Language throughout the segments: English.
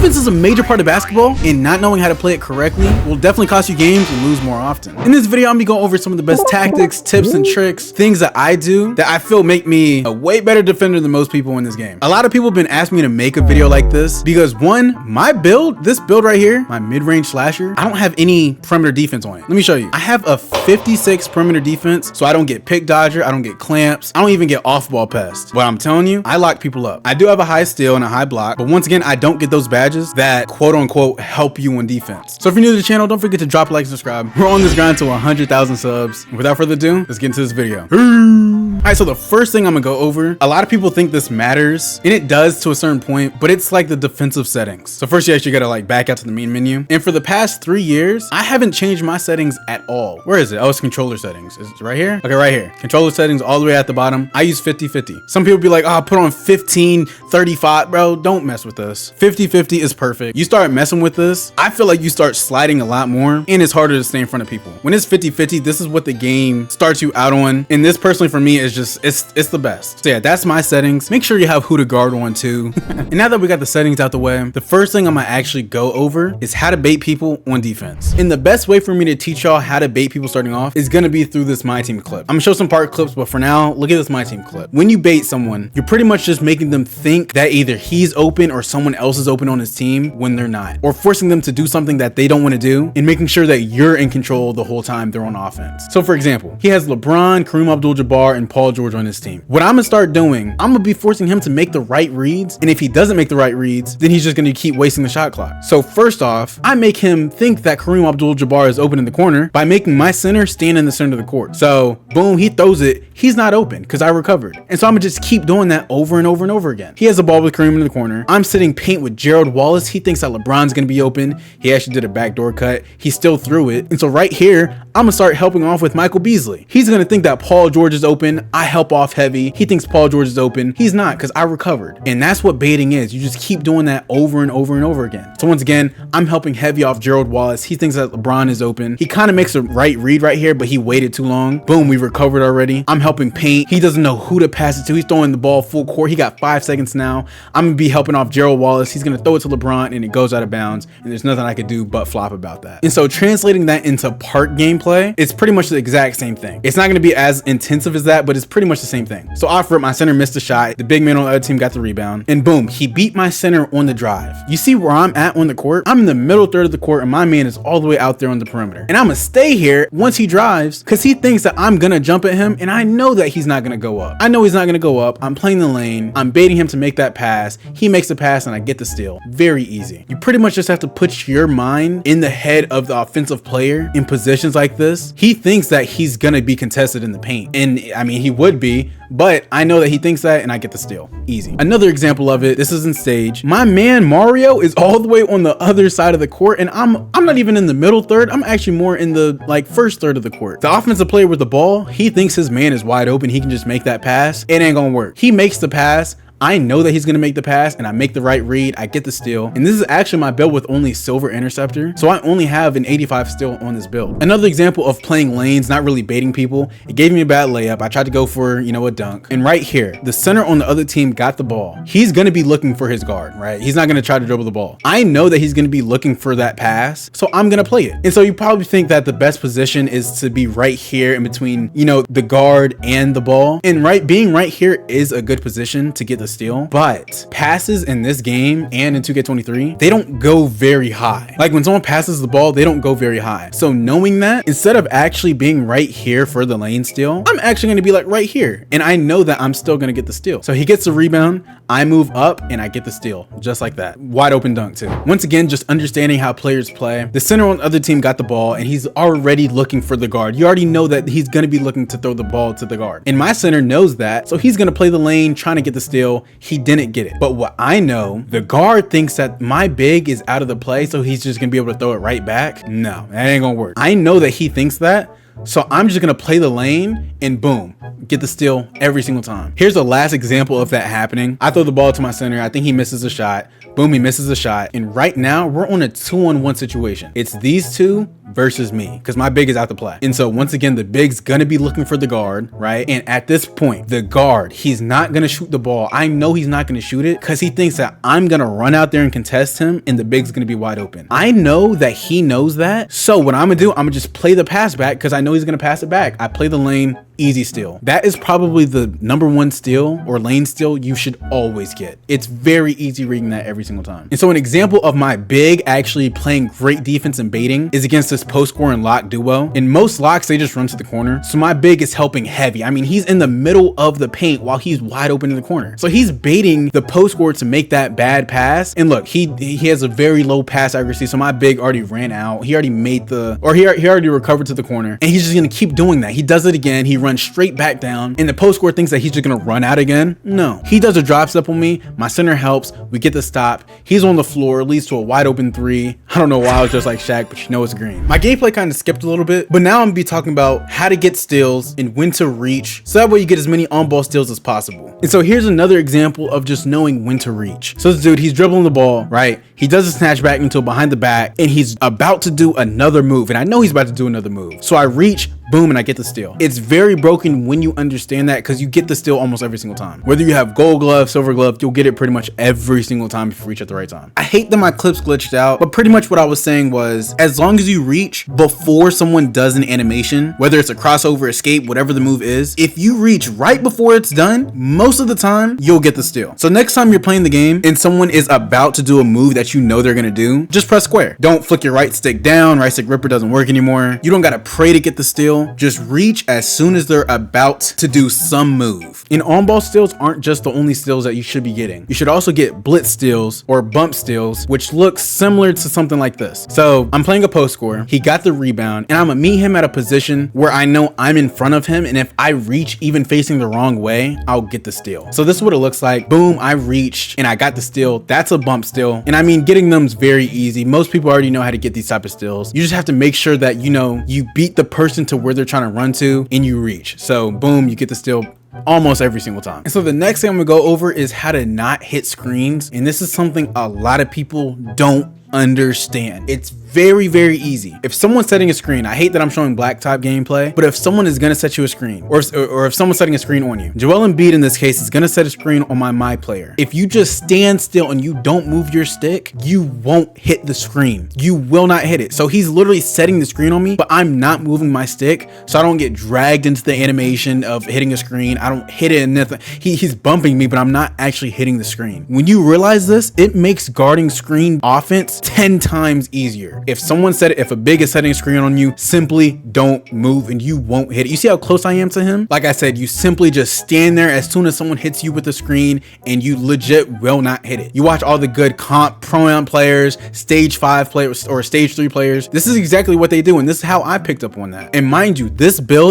Defense is a major part of basketball, and not knowing how to play it correctly will definitely cost you games and lose more often. In this video, I'm gonna be going over some of the best tactics, tips, and tricks, things that I do that I feel make me a way better defender than most people in this game. A lot of people have been asking me to make a video like this because one, my build, this build right here, my mid-range slasher, I don't have any perimeter defense on it. Let me show you. I have a 56 perimeter defense, so I don't get pick dodger, I don't get clamps, I don't even get off-ball pest. But I'm telling you, I lock people up. I do have a high steal and a high block, but once again, I don't get those badges that quote-unquote help you on defense. So if you're new to the channel, don't forget to drop a like and subscribe. We're on this grind to 100,000 subs. Without further ado, let's get into this video. Alright, so the first thing I'm gonna go over, a lot of people think this matters, and it does to a certain point, but it's like the defensive settings. So first you actually gotta like back out to the main menu. And for the past 3 years, I haven't changed my settings at all. Where is it? Oh, it's controller settings. Is it right here? Okay, right here. Controller settings all the way at the bottom. I use 50-50. Some people be like, oh, put on 15-35. Bro, don't mess with this. 50-50 is perfect. You start messing with this, I feel like you start sliding a lot more, and it's harder to stay in front of people. When it's 50-50, this is what the game starts you out on. And this personally for me is just, it's the best. So yeah, that's my settings. Make sure you have who to guard on too. And now that we got the settings out the way, the first thing I'm gonna actually go over is how to bait people on defense. And the best way for me to teach y'all how to bait people starting off is gonna be through this My Team clip. I'm gonna show some part clips, but for now, look at this My Team clip. When you bait someone, you're pretty much just making them think that either he's open or someone else is open on his team when they're not, or forcing them to do something that they don't want to do and making sure that you're in control the whole time they're on offense. So for example, he has LeBron, Kareem Abdul-Jabbar, and Paul George on his team. What I'm gonna start doing, I'm gonna be forcing him to make the right reads, and if he doesn't make the right reads, then he's just gonna keep wasting the shot clock. So first off, I make him think that Kareem Abdul-Jabbar is open in the corner by making my center stand in the center of the court. So boom, he throws it, he's not open because I recovered. And so I'm gonna just keep doing that over and over and over again. He has the ball with Kareem in the corner. I'm sitting paint with Gerald Wallace. He thinks that LeBron's gonna be open. He actually did a backdoor cut. He still threw it. And so right here, I'm gonna start helping off with Michael Beasley. He's gonna think that Paul George is open. I help off heavy. He thinks Paul George is open. He's not because I recovered. And that's what baiting is. You just keep doing that over and over and over again. So once again, I'm helping heavy off Gerald Wallace. He thinks that LeBron is open. He kind of makes a right read right here, but he waited too long. Boom, we recovered already. I'm helping paint. He doesn't know who to pass it to. He's throwing the ball full court. He got 5 seconds now. I'm gonna be helping off Gerald Wallace. He's gonna throw it to LeBron and it goes out of bounds. And there's nothing I could do but flop about that. And so translating that into part gameplay, it's pretty much the exact same thing. It's not gonna be as intensive as that, but it's pretty much the same thing. So off rip, my center missed a shot. The big man on the other team got the rebound. And boom, he beat my center on the drive. You see where I'm at on the court? I'm in the middle third of the court and my man is all the way out there on the perimeter. And I'm gonna stay here once he drives because he thinks that I'm gonna jump at him, and I know that he's not gonna go up. I know he's not gonna go up. I'm playing the lane. I'm baiting him to make that pass. He makes the pass and I get the steal. Very easy. You pretty much just have to put your mind in the head of the offensive player in positions like this. He thinks that he's gonna be contested in the paint, and I mean, he would be, but I know that he thinks that and I get the steal. Easy. Another example of it, this is in stage. My man Mario is all the way on the other side of the court, and I'm not even in the middle third. I'm actually more in the like first third of the court. The offensive player with the ball, he thinks his man is wide open. He can just make that pass. It ain't gonna work. He makes the pass. I know that he's gonna make the pass and I make the right read. I get the steal. And this is actually my build with only silver interceptor. So I only have an 85 steal on this build. Another example of playing lanes, not really baiting people. It gave me a bad layup. I tried to go for, you know, a dunk. And right here, the center on the other team got the ball. He's gonna be looking for his guard, right? He's not gonna try to dribble the ball. I know that he's gonna be looking for that pass. So I'm gonna play it. And so you probably think that the best position is to be right here in between, you know, the guard and the ball. And being right here is a good position to get the steal, but passes in this game and in 2K23, they don't go very high. Like when someone passes the ball, they don't go very high. So knowing that, instead of actually being right here for the lane steal, I'm actually gonna be like right here. And I know that I'm still gonna get the steal. So he gets the rebound, I move up and I get the steal, just like that. Wide open dunk too. Once again, just understanding how players play. The center on the other team got the ball and he's already looking for the guard. You already know that he's gonna be looking to throw the ball to the guard. And my center knows that, so he's gonna play the lane, trying to get the steal. He didn't get it. But what I know, the guard thinks that my big is out of the play, so he's just gonna be able to throw it right back. No, that ain't gonna work. I know that he thinks that, so I'm just gonna play the lane and boom, get the steal every single time. Here's the last example of that happening. I throw the ball to my center. I think he misses a shot. Boom, he misses a shot. And right now we're on a 2-on-1 situation. It's these two versus me, because my big is out the play. And so once again, the big's gonna be looking for the guard, right? And at this point, the guard, he's not gonna shoot the ball. I know he's not gonna shoot it because he thinks that I'm gonna run out there and contest him and the big's gonna be wide open. I know that he knows that. So what I'm gonna do, I'm gonna just play the pass back because I know he's gonna pass it back. I play the lane, easy steal. That is probably the #1 steal or lane steal you should always get. It's very easy reading that every single time. And so an example of my big actually playing great defense and baiting is against this post score and lock duo. In most locks, they just run to the corner. So my big is helping heavy. I mean, he's in the middle of the paint while he's wide open in the corner. So he's baiting the post score to make that bad pass. And look, he has a very low pass accuracy. So my big already ran out. He already made the, or he already recovered to the corner. And he's just gonna keep doing that. He does it again. He runs straight back down. And the post score thinks that he's just gonna run out again. No, he does a drop step on me. My center helps. We get the stop. He's on the floor, leads to a wide open 3. I don't know why I was just like Shaq, but you know it's green. My gameplay kind of skipped a little bit, but now I'm gonna be talking about how to get steals and when to reach, so that way you get as many on-ball steals as possible. And so here's another example of just knowing when to reach. So this dude, he's dribbling the ball, right? He does a snatch back into behind the back, and he's about to do another move, and I know he's about to do another move. So I reach, boom, and I get the steal. It's very broken when you understand that, because you get the steal almost every single time. Whether you have gold glove, silver glove, you'll get it pretty much every single time if you reach at the right time. I hate that my clips glitched out, but pretty much what I was saying was, as long as you reach before someone does an animation, whether it's a crossover, escape, whatever the move is, if you reach right before it's done, most of the time you'll get the steal. So next time you're playing the game and someone is about to do a move that you know they're gonna do, just press square. Don't flick your right stick down. Right stick ripper doesn't work anymore. You don't gotta pray to get the steal. Just reach as soon as they're about to do some move. And on-ball steals aren't just the only steals that you should be getting. You should also get blitz steals or bump steals, which looks similar to something like this. So I'm playing a post score. He got the rebound, and I'm gonna meet him at a position where I know I'm in front of him, and if I reach even facing the wrong way, I'll get the steal. So this is what it looks like. Boom, I reached and I got the steal. That's a bump steal. And I mean, getting them's very easy. Most people already know how to get these type of steals. You just have to make sure that you beat the person to where they're trying to run to and you reach. So boom, you get the steal almost every single time. And so the next thing I'm gonna go over is how to not hit screens. And this is something a lot of people don't understand. It's very, very easy. If someone's setting a screen, I hate that I'm showing blacktop gameplay, but if someone is gonna set you a screen, or if someone's setting a screen on you, Joel Embiid in this case is gonna set a screen on my player. If you just stand still and you don't move your stick, you won't hit the screen. You will not hit it. So he's literally setting the screen on me, but I'm not moving my stick, so I don't get dragged into the animation of hitting a screen. I don't hit it and nothing. He's bumping me, but I'm not actually hitting the screen. When you realize this, it makes guarding screen offense 10 times easier. If a big is setting a screen on you, simply don't move and you won't hit it. You see how close I am to him? Like I said, you simply just stand there as soon as someone hits you with the screen and you legit will not hit it. You watch all the good comp pro-am players, stage 5 players or stage 3 players. This is exactly what they do, and this is how I picked up on that. And mind you,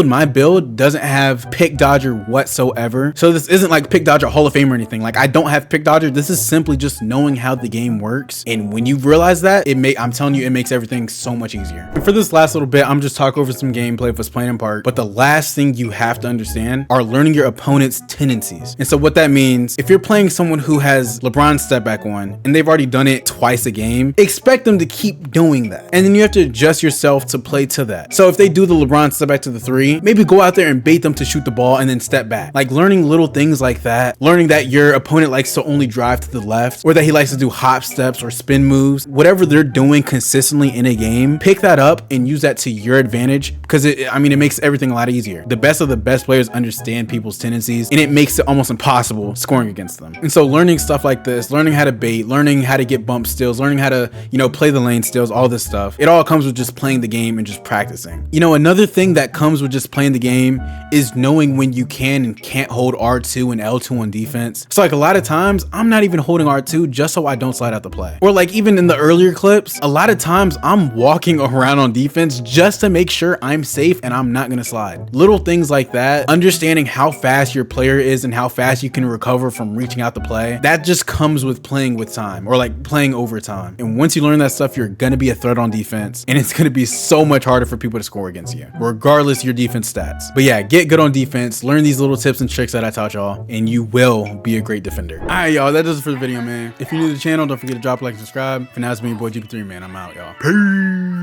my build doesn't have pick dodger whatsoever. So this isn't like pick dodger Hall of Fame or anything. Like, I don't have pick dodger. This is simply just knowing how the game works. And when you realize that, I'm telling you, it makes everything so much easier. And for this last little bit, I'm just talking over some gameplay of what's playing in part. But the last thing you have to understand are learning your opponent's tendencies. And so what that means, if you're playing someone who has LeBron step back on and they've already done it twice a game, expect them to keep doing that. And then you have to adjust yourself to play to that. So if they do the LeBron step back to the 3, maybe go out there and bait them to shoot the ball and then step back. Like learning little things like that, learning that your opponent likes to only drive to the left, or that he likes to do hop steps or spin moves, whatever they're doing consistently in a game, pick that up and use that to your advantage, because it makes everything a lot easier. The best of the best players understand people's tendencies, and it makes it almost impossible scoring against them. And so learning stuff like this, learning how to bait, learning how to get bump steals, learning how to play the lane steals, all this stuff, it all comes with just playing the game and just practicing. Another thing that comes with just playing the game is knowing when you can and can't hold R2 and L2 on defense. So like a lot of times I'm not even holding R2 just so I don't slide out the play. Or like even in the earlier clips, a lot of times I'm walking around on defense just to make sure I'm safe and I'm not gonna slide. Little things like that, understanding how fast your player is and how fast you can recover from reaching out the play, that just comes with playing with time, or like playing over time. And once you learn that stuff, you're gonna be a threat on defense, and it's gonna be so much harder for people to score against you, regardless of your defense stats. But yeah, get good on defense, learn these little tips and tricks that I taught y'all, and you will be a great defender. All right, y'all, that does it for the video, man. If you're new to the channel, don't forget to drop a like and subscribe. For now, it's me, your boy GP3, man. I'm out, y'all. Peace.